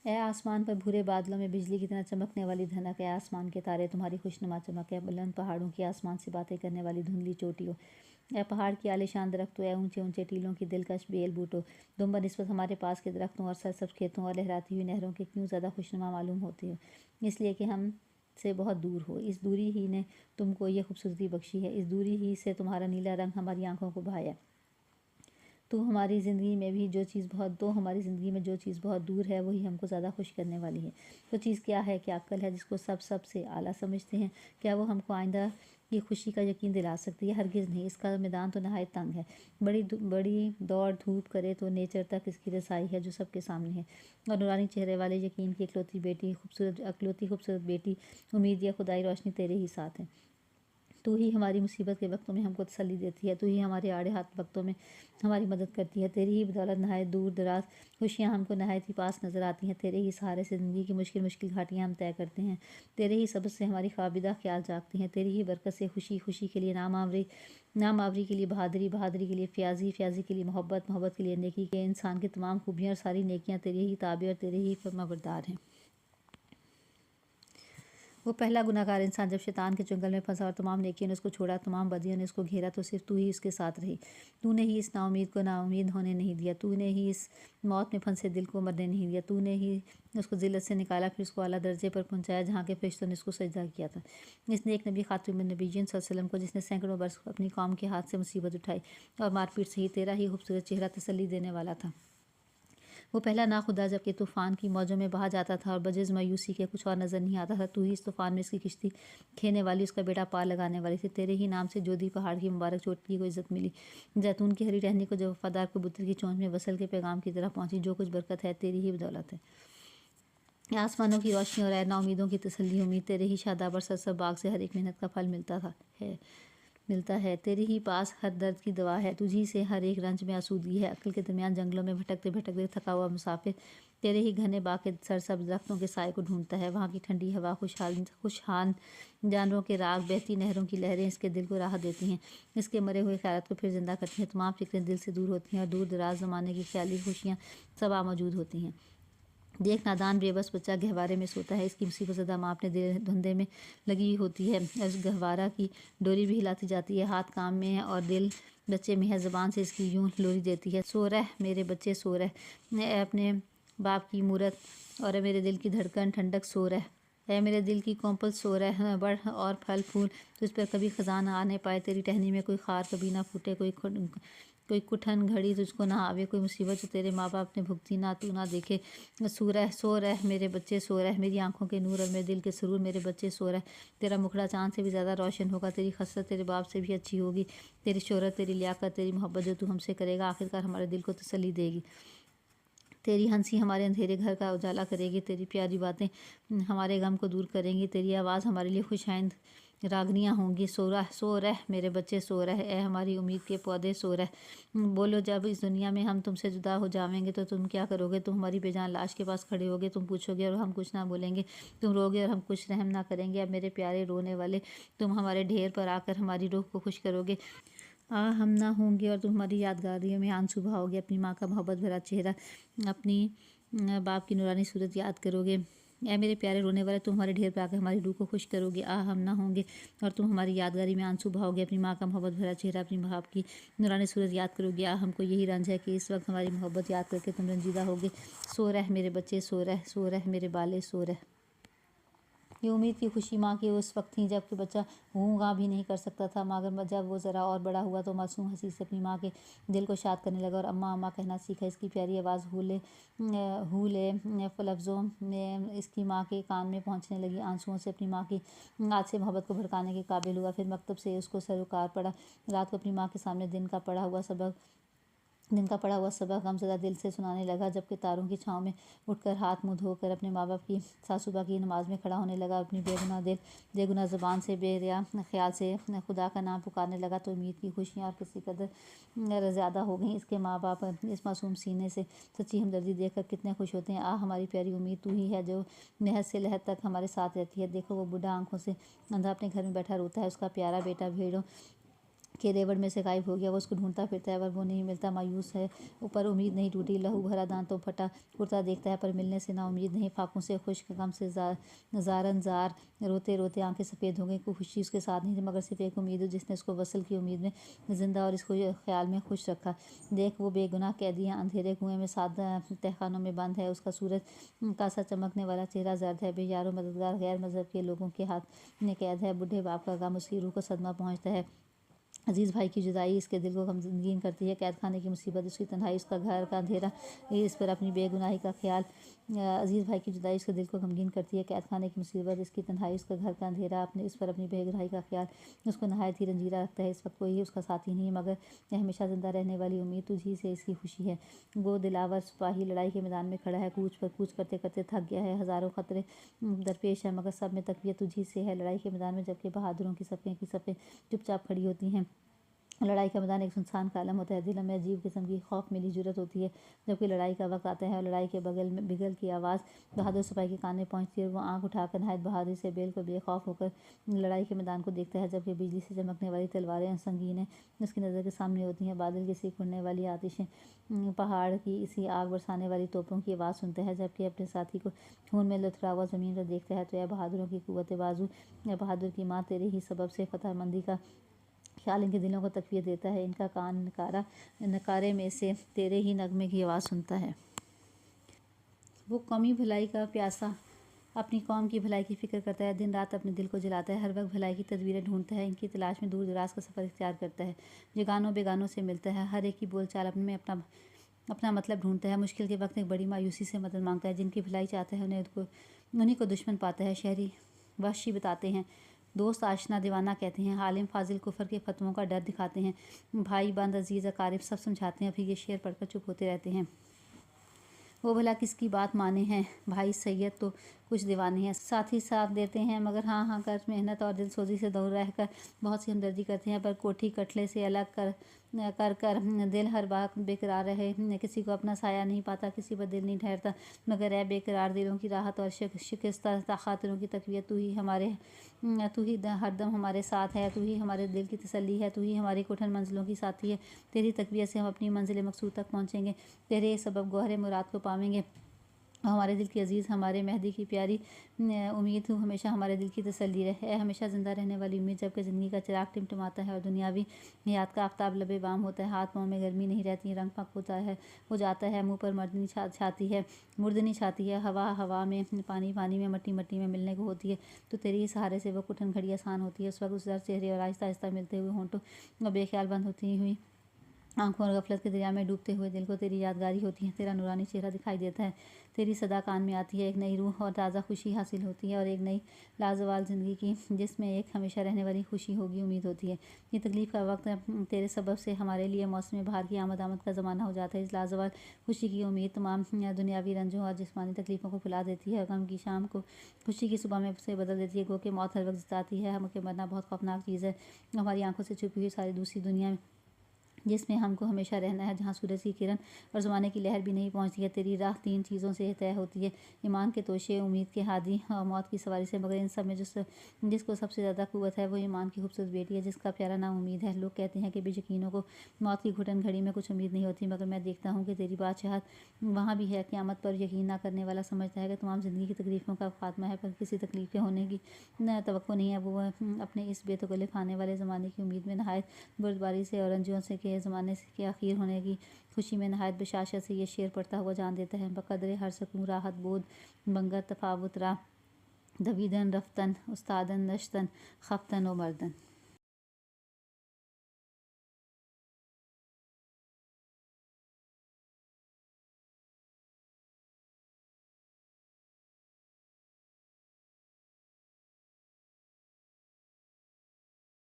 اے آسمان پر بھورے بادلوں میں بجلی کی طرح چمکنے والی دھنک، اے آسمان کے تارے تمہاری خوشنما چمک، اے بلند پہاڑوں کی آسمان سے باتیں کرنے والی دھندلی چوٹیوں، اے پہاڑ کی عالیشان درختوں، اے اونچے اونچے ٹیلوں کی دلکش بیل بوٹوں، تم بنسبت ہمارے پاس کے درختوں اور سرسبز کھیتوں اور لہراتی ہوئی نہروں کے کیوں زیادہ خوشنما معلوم ہوتی ہو؟ اس لیے کہ ہم سے بہت دور ہو۔ اس دوری ہی نے تم کو یہ خوبصورتی بخشی ہے، اس دوری ہی سے تمہارا نیلا رنگ ہماری آنکھوں کو بھایا۔ تو ہماری زندگی میں جو چیز بہت دور ہے وہی ہم کو زیادہ خوش کرنے والی ہے۔ وہ چیز کیا ہے؟ کیا عقل ہے جس کو سب سے اعلیٰ سمجھتے ہیں؟ کیا وہ ہم کو آئندہ کی خوشی کا یقین دلا سکتی ہے؟ ہرگز نہیں۔ اس کا میدان تو نہایت تنگ ہے، بڑی دوڑ دھوپ کرے تو نیچر تک اس کی رسائی ہے جو سب کے سامنے ہے، اور نورانی چہرے والے یقین کی اکلوتی خوبصورت بیٹی امید یا خدائی روشنی تیرے ہی ساتھ ہے۔ تو ہی ہماری مصیبت کے وقتوں میں ہم کو تسلی دیتی ہے، تو ہی ہمارے آڑے ہاتھ وقتوں میں ہماری مدد کرتی ہے۔ تیری ہی بدولت نہایت دور دراز خوشیاں ہم کو نہایت ہی پاس نظر آتی ہیں، تیرے ہی سہارے سے زندگی کی مشکل گھاٹیاں ہم طے کرتے ہیں، تیرے ہی سبز سے ہماری خوابیدہ خیال جاگتے ہیں، تیری ہی برکت سے خوشی کے لیے نامآوری کے لیے بہادری کے لیے فیاضی کے لیے محبت کے لیے نیکی کے انسان کی تمام خوبیاں اور ساری نیکیاں تیرے ہی تابع اور تیرے ہی فرمانبردار ہیں۔ وہ پہلا گناہگار انسان جب شیطان کے چنگل میں پھنسا اور تمام نیکیوں نے اس کو چھوڑا، تمام بدیوں نے اس کو گھیرا، تو صرف تو ہی اس کے ساتھ رہی۔ تو نے ہی اس ناامید کو ناامید ہونے نہیں دیا، تو نے ہی اس موت میں پھنسے دل کو مرنے نہیں دیا، تو نے ہی اس کو ذلت سے نکالا، پھر اس کو اعلیٰ درجے پر پہنچایا جہاں کے فرشتوں نے اس کو سجدہ کیا تھا۔ اس نے ایک نبی خاتم النبیین صلی اللہ علیہ وسلم کو، جس نے سینکڑوں برس اپنی قوم کے ہاتھ سے مصیبت اٹھائی اور مار پیٹ سہی، تیرا ہی خوبصورت چہرہ تسلی دینے والا تھا۔ وہ پہلا ناخدا جب کہ طوفان کی موجوں میں بہا جاتا تھا اور بجز مایوسی کے کچھ اور نظر نہیں آتا تھا، تو ہی اس طوفان میں اس کی کشتی کھینے والی، اس کا بیڑا پار لگانے والی تھی۔ تیرے ہی نام سے جودھی پہاڑ کی مبارک چوٹی کو عزت ملی، زیتون کی ہری ٹہنی کو جب وفادار کبوتر کی چونچ میں وصل کے پیغام کی طرح پہنچی۔ جو کچھ برکت ہے تیری ہی بدولت ہے۔ اے آسمانوں کی روشنی اور اے ناامیدوں کی تسلی امید، تیرے ہی شاداب اور سرسبز باغ سے ہر ایک محنت کا پھل ملتا ہے، تیرے ہی پاس ہر درد کی دوا ہے، تجھی سے ہر ایک رنج میں آسودگی ہے۔ عقل کے درمیان جنگلوں میں بھٹکتے تھکا ہوا مسافر تیرے ہی گھنے باغ کے سرسبز درختوں کے سائے کو ڈھونڈتا ہے، وہاں کی ٹھنڈی ہوا، خوشحال جانوروں کے راگ، بہتی نہروں کی لہریں اس کے دل کو راحت دیتی ہیں، اس کے مرے ہوئے خیالات کو پھر زندہ کرتی ہیں، تمام فکریں دل سے دور ہوتی ہیں اور دور دراز زمانے کی خیالی خوشیاں سب موجود ہوتی ہیں۔ دیکھ نادان بے بس بچہ گہوارے میں سوتا ہے، اس کی مصیبت زدہ ماں اپنے دھندے میں لگی ہوتی ہے، اس گہوارہ کی ڈوری بھی ہلاتی جاتی ہے، ہاتھ کام میں ہے اور دل بچے میں ہے، زبان سے اس کی یوں لوری دیتی ہے، سو رہ میرے بچے سو رہ، اے اپنے باپ کی مورت اور اے میرے دل کی دھڑکن ٹھنڈک سو رہ، اے میرے دل کی کومپل سو رہ، بڑھ اور پھل پھول تجھ پر کبھی خزاں نہ آنے پائے، تیری ٹہنی میں کوئی خار کبھی نہ پھوٹے، کوئی کٹھن گھڑی تجھ کو نہ آوے، کوئی مصیبت جو تیرے ماں باپ نے بھگتی نہ تو نہ دیکھے، سو رہ میرے بچے سو رہ، میری آنکھوں کے نور اور میرے دل کے سرور، میرے بچے سو رہ، تیرا مکھڑا چاند سے بھی زیادہ روشن ہوگا، تیری خصلت تیرے باپ سے بھی اچھی ہوگی، تیری شہرت، تیری لیاقت، تیری محبت جو تو ہم سے کرے گا آخرکار ہمارے دل کو تسلی دے گی، تیری ہنسی ہمارے اندھیرے گھر کا اجالا کرے گی، تیری پیاری باتیں ہمارے غم کو دور کریں گی، تیری آواز ہمارے لیے خوش آئند راگنیاں ہوں گی، سو رہ میرے بچے سو رہ، اے ہماری امید کے پودے سو رہ، بولو جب اس دنیا میں ہم تم سے جدا ہو جاویں گے تو تم کیا کرو گے؟ تم ہماری بے جان لاش کے پاس کھڑے ہوگے، تم پوچھو گے اور ہم کچھ نہ بولیں گے، تم روگے اور ہم کچھ رحم نہ کریں گے، اب میرے پیارے رونے والے، تم ہمارے ڈھیر پر آ کر ہماری روح کو خوش کرو گے، ہم نہ ہوں گے اور تم ہماری یادگاریوں میں آنسو بہاؤ گے، اپنی ماں کا محبت بھرا چہرہ، اپنی باپ کی نورانی صورت یاد کرو گے، اے میرے پیارے رونے والے، تم ہمارے ڈھیر پہ آ کر ہماری روح کو خوش کرو گے، ہم نہ ہوں گے اور تم ہماری یادگاری میں آنسو بہاؤ گے، اپنی ماں کا محبت بھرا چہرہ، اپنی باپ کی نورانی صورت یاد کرو گے، ہم کو یہی رنج ہے کہ اس وقت ہماری محبت یاد کر کے تم رنجیدہ ہوگے، سو رہ میرے بچے سو رہ میرے بالے سو رہ۔ یہ امید کی خوشی ماں کی اس وقت تھی جب کہ بچہ ہوں گاں بھی نہیں کر سکتا تھا، مگر جب وہ ذرا اور بڑا ہوا تو معصوم ہنسی سے اپنی ماں کے دل کو شاد کرنے لگا اور اماں اماں کہنا سیکھا، اس کی پیاری آواز ہولے لفظوں میں اس کی ماں کے کان میں پہنچنے لگی، آنسوؤں سے اپنی ماں کی آج سے محبت کو بھڑکانے کے قابل ہوا، پھر مکتب سے اس کو سروکار پڑا، رات کو اپنی ماں کے سامنے دن کا پڑھا ہوا سبق غمزدہ دل سے سنانے لگا، جبکہ تاروں کی چھاؤں میں اٹھ کر ہاتھ منہ دھو کر اپنے ماں باپ کی صبح کی نماز میں کھڑا ہونے لگا، اپنی بے گناہ زبان سے بے ریا خیال سے خدا کا نام پکارنے لگا، تو امید کی خوشیاں اور کسی قدر زیادہ ہو گئیں، اس کے ماں باپ اس معصوم سینے سے سچی ہمدردی دیکھ کر کتنے خوش ہوتے ہیں، ہماری پیاری امید تو ہی ہے جو لحد سے لحد تک ہمارے ساتھ رہتی ہے، دیکھو وہ بوڑھا آنکھوں سے اندھا اپنے گھر میں بیٹھا روتا ہے، اس کا پیارا بیٹا بھیڑوں کہ ریوڑ میں سے غائب ہو گیا، وہ اس کو ڈھونڈتا پھرتا ہے پر وہ نہیں ملتا، مایوس ہے اوپر امید نہیں ٹوٹی، لہو بھرا دانتوں پھٹا کرتا دیکھتا ہے پر ملنے سے نا امید نہیں، فاقوں سے خشک، غم سے زارن زار، روتے روتے آنکھیں سفید ہو گئیں، کوئی خوشی اس کے ساتھ نہیں تھی مگر صرف ایک امید جس نے اس کو وصل کی امید میں زندہ اور اس کو خیال میں خوش رکھا۔ دیکھ وہ بے گناہ قیدی ہے، اندھیرے کنویں میں 7 تہخانوں میں بند ہے، اس کا سورج کا سا چمکنے والا چہرہ زرد ہے، بے یار و مددگار غیر مذہب کے لوگوں کے ہاتھ میں قید ہے، بوڑھے باپ کا غم اس کی روح کو صدمہ پہنچتا ہے، عزیز بھائی کی جدائی اس کے دل کو غمگین کرتی ہے، قید خانے کی مصیبت اس کی تنہائی، اس کا گھر کا اندھیرا اس پر اپنی بے گناہی کا خیال، عزیز بھائی کی جدائی اس کے دل کو غمگین کرتی ہے، قید خانے کی مصیبت اس کی تنہائی، اس کا گھر کا اندھیرا اس پر اپنی بے گناہی کا خیال اس کو نہایت ہی رنجیدہ رکھتا ہے، اس وقت کوئی اس کا ساتھی نہیں مگر یہ ہمیشہ زندہ رہنے والی امید، تجھی سے اس کی خوشی ہے۔ وہ دلاور سپاہی لڑائی کے میدان میں کھڑا ہے، کوچ پر کوچ کرتے کرتے تھک گیا ہے، ہزاروں خطرے درپیش ہے مگر سب میں تقویت تجھی سے ہے، لڑائی کے میدان میں جبکہ بہادروں کی صفیں چپ چاپ کھڑی ہوتی ہیں، لڑائی کا میدان ایک سنسان کا عالم ہوتا ہے، دل میں عجیب قسم کی خوف ملی جرأت ہوتی ہے جبکہ لڑائی کا وقت آتا ہے اور لڑائی کے بگل کی آواز بہادر سپاہی کے کان میں پہنچتی ہے اور وہ آنکھ اٹھا کر نہایت بہادری سے بالکل بے خوف ہو کر لڑائی کے میدان کو دیکھتا ہے جبکہ بجلی سے چمکنے والی تلواریں سنگینیں اس کی نظر کے سامنے ہوتی ہیں، بادل کی سی اڑنے والی آتشیں، پہاڑ کی اسی آگ برسانے والی توپوں کی آواز سنتا ہے جبکہ اپنے ساتھی کو خون میں لتھڑا ہوا زمین پر دیکھتا ہے تو اے بہادروں کی قوت بازو، اے بہادر کی ماں، تیرے ہی سبب سے فتح مندی کا خیال ان کے دلوں کو تقویت دیتا ہے، ان کا کان نکارے میں سے تیرے ہی نغمے کی آواز سنتا ہے۔ وہ قومی بھلائی کا پیاسا اپنی قوم کی بھلائی کی فکر کرتا ہے، دن رات اپنے دل کو جلاتا ہے، ہر وقت بھلائی کی تدبیریں ڈھونڈتا ہے، ان کی تلاش میں دور دراز کا سفر اختیار کرتا ہے، جگانوں بیگانوں سے ملتا ہے، ہر ایک کی بول چال میں اپنا مطلب ڈھونڈتا ہے، مشکل کے وقت ایک بڑی مایوسی سے مدد مانگتا ہے، جن کی بھلائی چاہتا ہے انہیں کو دشمن پاتا ہے، شہری وحشی بتاتے ہیں، دوست آشنا دیوانہ کہتے ہیں، عالم فاضل کفر کے فتووں کا ڈر دکھاتے ہیں، بھائی بند عزیز اقارب سب سمجھاتے ہیں، پھر یہ شعر پڑھ کر چپ ہوتے رہتے ہیں۔ وہ بھلا کس کی بات مانے ہیں، بھائی سید تو کچھ دیوانے ہیں، ساتھی ساتھ دیتے ہیں مگر ہاں کر محنت اور دل سوزی سے دور رہ کر بہت سی ہمدردی کرتے ہیں، پر کوٹھی کٹھلے سے الگ کر دل ہر بار بے قرار رہے، کسی کو اپنا سایہ نہیں پاتا، کسی پر دل نہیں ٹھہرتا، مگر اے بے قرار دلوں کی راحت اور شکستہ خاطروں کی تقویت، تو ہی ہر دم ہمارے ساتھ ہے، تو ہی ہمارے دل کی تسلی ہے، تو ہی ہماری کٹھن منزلوں کی ساتھی ہے، تیری تقویت سے ہم اپنی منزل مقصود تک پہنچیں گے، تیرے سبب گوہر مراد کو پاویں گے، ہمارے دل کی عزیز، ہمارے مہدی کی پیاری امید، تو ہمیشہ ہمارے دل کی تسلی رہے، اے ہمیشہ زندہ رہنے والی امید، جبکہ زندگی کا چراغ ٹمٹماتا ہے اور دنیاوی حیات کا آفتاب لبے بام ہوتا ہے، ہاتھ پاؤں میں گرمی نہیں رہتی، رنگ پھک ہو جاتا ہے، منہ پر مردنی چھاتی ہے، ہوا میں، پانی میں، مٹی میں ملنے کو ہوتی ہے، تو تیرے ہی سہارے سے وہ کٹھن گھڑی آسان ہوتی ہے، اس وقت اس زرد چہرے اور آہستہ آہستہ ملتے ہوئے ہونٹوں اور بے خیال بند ہوتی ہوئی آنکھوں اور غفلت کے دریا میں ڈوبتے ہوئے دل کو تیری یادگاری ہوتی ہے، تیرا نورانی چہرہ دکھائی دیتا ہے، تیری صدا کان میں آتی ہے، ایک نئی روح اور تازہ خوشی حاصل ہوتی ہے اور ایک نئی لازوال زندگی کی جس میں ایک ہمیشہ رہنے والی خوشی ہوگی امید ہوتی ہے۔ یہ تکلیف کا وقت تیرے سبب سے ہمارے لیے موسم بہار کی آمد کا زمانہ ہو جاتا ہے، اس لازوال خوشی کی امید تمام دنیاوی رنجوں اور جسمانی تکلیفوں کو بھلا دیتی ہے، غم کی شام کو خوشی کی صبح میں سے بدل دیتی ہے، گو کہ موت ہر وقت جتاتی ہے ہم کہ مرنا بہت خوفناک چیز ہے، ہماری آنکھوں سے چھپی ہوئی ساری دوسری دنیا میں جس میں ہم کو ہمیشہ رہنا ہے، جہاں سورج کی کرن اور زمانے کی لہر بھی نہیں پہنچتی ہے، تیری راہ 3 چیزوں سے طے ہوتی ہے، ایمان کے توشے، امید کے ہادی اور موت کی سواری سے، مگر ان سب میں جس کو سب سے زیادہ قوت ہے وہ ایمان کی خوبصورت بیٹی ہے جس کا پیارا نام امید ہے۔ لوگ کہتے ہیں کہ بے یقینوں کو موت کی گھٹن گھڑی میں کچھ امید نہیں ہوتی، مگر میں دیکھتا ہوں کہ تیری بادشاہت وہاں بھی ہے، قیامت پر یقین نہ کرنے والا سمجھتا ہے کہ تمام زندگی کی تکلیفوں کا خاتمہ ہے، پر کسی تکلیف کے ہونے کی توقع نہیں ہے، وہ اپنے اس بے تکلف آنے والے زمانے کی امید میں نہایت بردباری سے اور رنجوں سے کہ زمانے کے آخر ہونے کی خوشی میں نہایت بشاشت سے یہ شعر پڑھتا ہوا جان دیتا ہے، بقدر ہر سکون راحت بود بنگر تفاوت را دویدن رفتن استادن نشتن خفتن و مردن۔